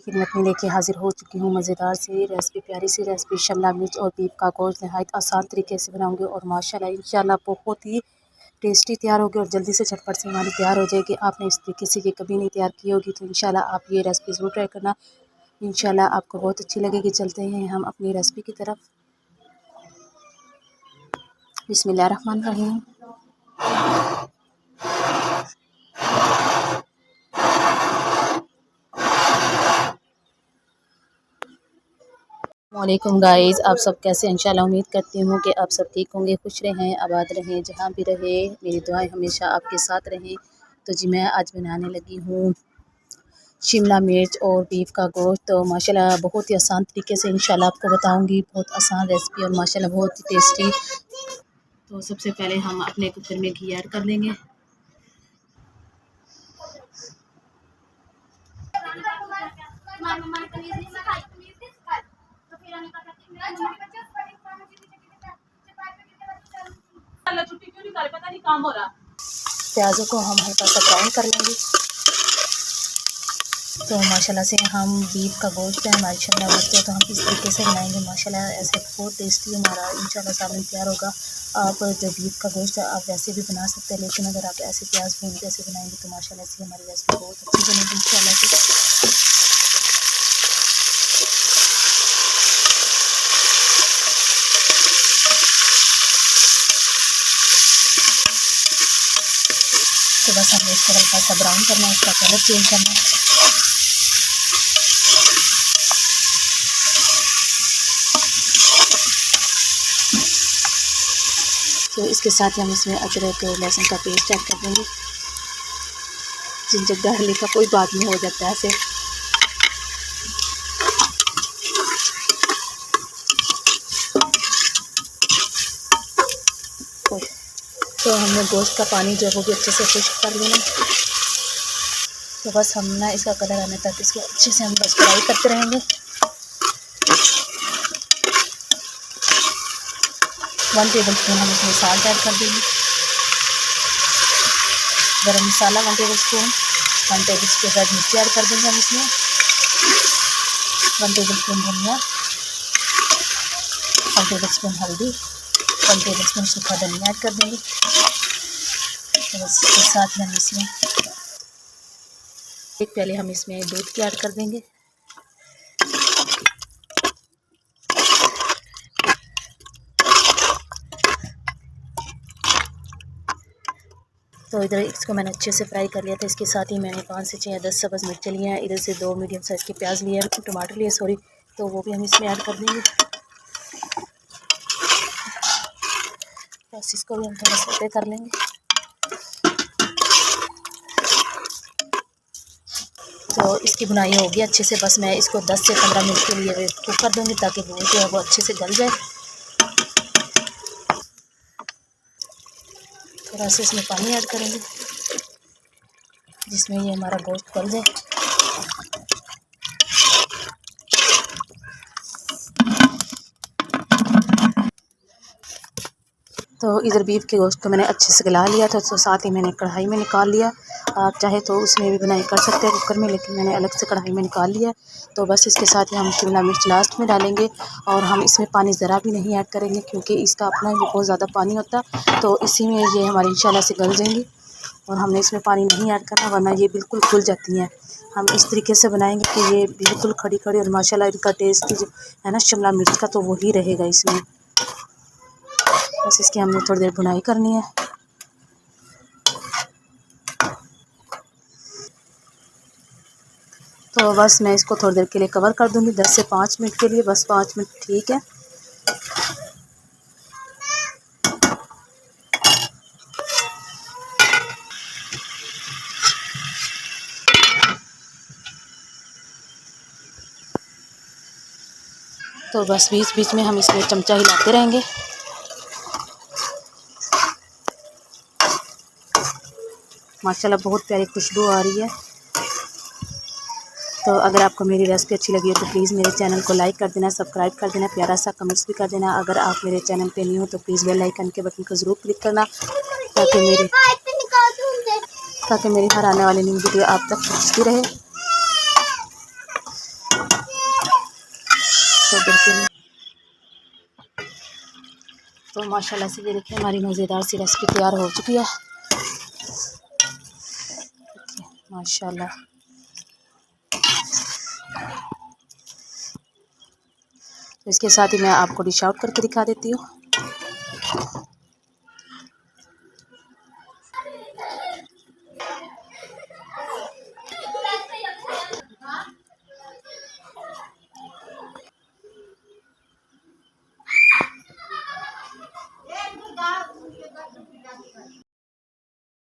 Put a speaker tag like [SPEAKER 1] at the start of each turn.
[SPEAKER 1] की खिदमत में लेके हाजिर हो चुकी हूँ मज़ेदार सी रेसिपी, प्यारी सी रेसिपी। शिमला मिर्च और बीफ का गोश्त नहायत आसान तरीके से बनाऊंगी और माशाल्लाह इंशाल्लाह बहुत ही टेस्टी तैयार होगी और जल्दी से झटपट से हमारी तैयार हो जाएगी। आपने इस तरीके से ये कभी नहीं तैयार की होगी तो इंशाल्लाह आप ये रेसिपी ज़रूर ट्राई करना, इंशाल्लाह आपको बहुत अच्छी लगेगी। चलते हैं हम अपनी रेसिपी की तरफ। बिस्मिल्लाहिर्रहमानिर्रहीम। वालेकुम गाइस, आप सब कैसे हैं? इंशाल्लाह उम्मीद करती हूँ कि आप सब ठीक होंगे, खुश रहें, आबाद रहें, जहाँ भी रहें मेरी दुआएं हमेशा आपके साथ रहें। तो जी मैं आज बनाने लगी हूँ शिमला मिर्च और बीफ का गोश्त। तो माशाल्लाह बहुत ही आसान तरीके से इंशाल्लाह आपको बताऊंगी, बहुत आसान रेसिपी और माशाल्लाह बहुत ही टेस्टी। तो सबसे पहले हम अपने कुकर में घी ऐड कर देंगे। प्याज़ों को हम हल्का सा ब्राउन कर लेंगे। तो माशाल्लाह से हम बीफ का गोश्त है, हमारी शिमला मिर्च है, तो हम इस तरीके से बनाएंगे। माशाल्लाह ऐसे बहुत टेस्टी हमारा इंशाल्लाह सामने तैयार होगा। आप जो बीफ का गोश्त है आप वैसे भी बना सकते हैं, लेकिन अगर आप ऐसे प्याज भून के ऐसे बनाएंगे तो माशाल्लाह से हमारी रेसिपी बहुत अच्छी बनेगी इंशाल्लाह से। तो बस हमें इसको हल्का सा ब्राउन करना है, इसका कलर चेंज करना है। तो इसके साथ ही हम इसमें अदरक लहसुन का पेस्ट ऐड कर देंगे। जिंजर गार्लिक का कोई बात नहीं, हो जाता है ऐसे। तो हमने गोश्त का पानी जो है वो भी अच्छे से खुश्क कर लेना। तो बस हम ना इसका कलर आने तक इसको अच्छे से हम बस फ्राई करते रहेंगे। 1 टेबल स्पून हम इसमें साल्ट ऐड कर देंगे। गरम मसाला 1 table spoon, 1 table spoon red मिर्ची ऐड कर देंगे हम इसमें, 1 टेबल स्पून धनिया, 1 टेबल स्पून हल्दी, 1 टेबल स्पून सूखा धनिया ऐड कर देंगे। तो बस इसके साथ हम इसमें एक प्याले हम इसमें दूध की ऐड कर देंगे। तो इधर इसको मैंने अच्छे से फ्राई कर लिया था। इसके साथ ही मैंने 5 से 6 या 10 सब्ज़ मिर्च लिए हैं, इधर से 2 मीडियम साइज़ के प्याज लिए हैं, टमाटर लिए सॉरी, तो वो भी हम इसमें ऐड कर देंगे। बस इसको भी हम थोड़ा सौते कर लेंगे। तो इसकी बुनाई होगी अच्छे से। बस मैं इसको 10 से 15 मिनट के लिए कुक कर दूँगी ताकि वो जो है वो अच्छे से गल जाए। थोड़ा सा इसमें पानी ऐड करेंगे जिसमें ये हमारा गोश्त गल जाए। तो इधर बीफ के गोश्त को मैंने अच्छे से गला लिया था, तो साथ ही मैंने कढ़ाई में निकाल लिया। आप चाहे तो उसमें भी बनाई कर सकते हैं कुकर में, लेकिन मैंने अलग से कढ़ाई में निकाल लिया। तो बस इसके साथ ही हम शिमला मिर्च लास्ट में डालेंगे और हम इसमें पानी ज़रा भी नहीं ऐड करेंगे क्योंकि इसका अपना ही बहुत ज़्यादा पानी होता है। तो इसी में ये हमारी इंशाल्लाह से गल जाएंगी और हमने इसमें पानी नहीं ऐड करना वरना ये बिल्कुल खुल जाती हैं। हम इस तरीके से बनाएंगे कि ये बिल्कुल खड़ी खड़ी और माशाल्लाह इनका टेस्ट जो है ना शिमला मिर्च का तो वही रहेगा इसमें। बस इसकी हमने थोड़ी देर भुनाई करनी है। तो बस मैं इसको थोड़ी देर के लिए कवर कर दूंगी, 10 से 5 मिनट के लिए, बस 5 मिनट ठीक है। तो बस बीच बीच में हम इसमें चमचा हिलाते रहेंगे। माशाल्लाह बहुत प्यारी खुशबू आ रही है। तो अगर आपको मेरी रेसिपी अच्छी लगी हो तो प्लीज़ मेरे चैनल को लाइक कर देना, सब्सक्राइब कर देना, प्यारा सा कमेंट्स भी कर देना। अगर आप मेरे चैनल पे न्यू हो तो प्लीज़ बेल आइकन के बटन को ज़रूर क्लिक करना ताकि मेरी हर आने वाली न्यू वीडियो आप तक पहुँचती रहे। थोड़ी देर के लिए। तो माशाल्लाह से ये देखिए हमारी मज़ेदार सी रेसिपी तैयार हो चुकी है। माशाल्लाह तो इसके साथ ही मैं आपको डिश आउट करके दिखा देती हूँ।